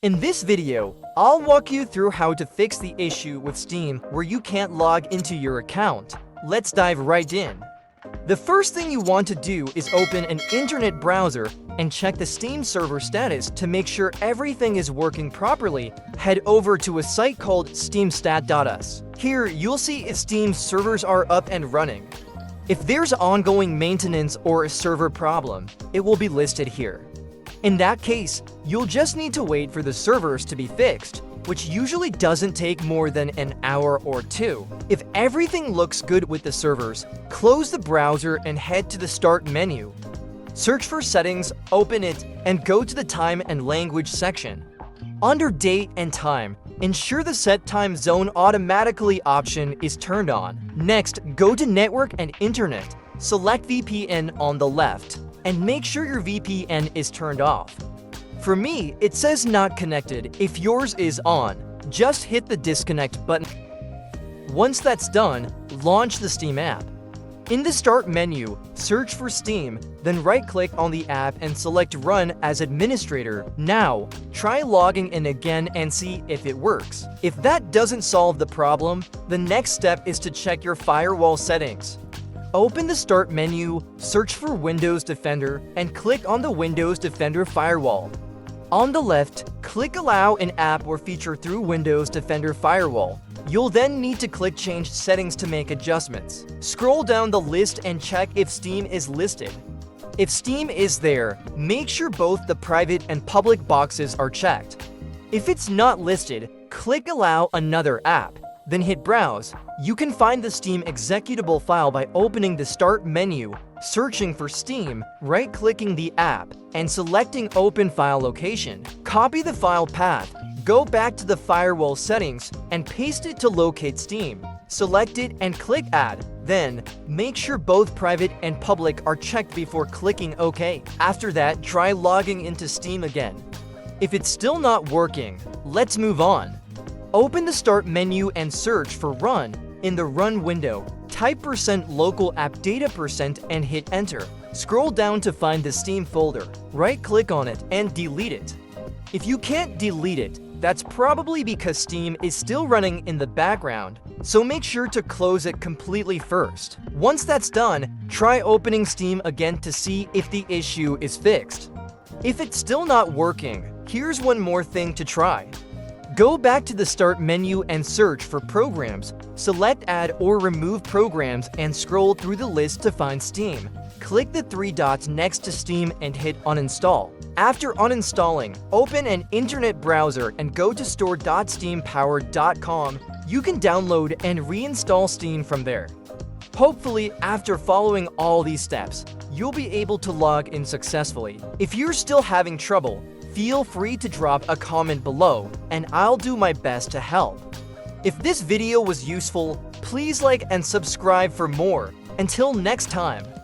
In this video, I'll walk you through how to fix the issue with Steam where you can't log into your account. Let's dive right in. The first thing you want to do is open an internet browser and check the Steam server status to make sure everything is working properly. Head over to a site called steamstat.us. Here, you'll see if Steam's servers are up and running. If there's ongoing maintenance or a server problem, it will be listed here. In that case, you'll just need to wait for the servers to be fixed, which usually doesn't take more than an hour or two. If everything looks good with the servers, close the browser and head to the Start menu. Search for Settings, open it, and go to the Time and Language section. Under Date and Time, ensure the Set Time Zone Automatically option is turned on. Next, go to Network and Internet. Select VPN on the left, and make sure your VPN is turned off. For me, it says not connected. If yours is on, just hit the disconnect button. Once that's done, launch the Steam app. In the Start menu, search for Steam, then right-click on the app and select Run as Administrator. Now, try logging in again and see if it works. If that doesn't solve the problem, the next step is to check your firewall settings. Open the Start menu, search for Windows Defender, and click on the Windows Defender Firewall. On the left, click Allow an app or feature through Windows Defender Firewall. You'll then need to click Change Settings to make adjustments. Scroll down the list and check if Steam is listed. If Steam is there, make sure both the private and public boxes are checked. If it's not listed, click Allow another app, then hit Browse. You can find the Steam executable file by opening the Start menu, searching for Steam, right-clicking the app, and selecting Open File Location. Copy the file path, go back to the firewall settings, and paste it to locate Steam. Select it and click Add. Then, make sure both private and public are checked before clicking OK. After that, try logging into Steam again. If it's still not working, let's move on. Open the Start menu and search for Run. In the Run window, type %local app data % and hit Enter. Scroll down to find the Steam folder. Right-click on it and delete it. If you can't delete it, that's probably because Steam is still running in the background, so make sure to close it completely first. Once that's done, try opening Steam again to see if the issue is fixed. If it's still not working, here's one more thing to try. Go back to the Start menu and search for Programs. Select Add or Remove Programs and scroll through the list to find Steam. Click the three dots next to Steam and hit Uninstall. After uninstalling, open an internet browser and go to store.steampowered.com. You can download and reinstall Steam from there. Hopefully, after following all these steps, you'll be able to log in successfully. If you're still having trouble, feel free to drop a comment below, and I'll do my best to help. If this video was useful, please like and subscribe for more. Until next time.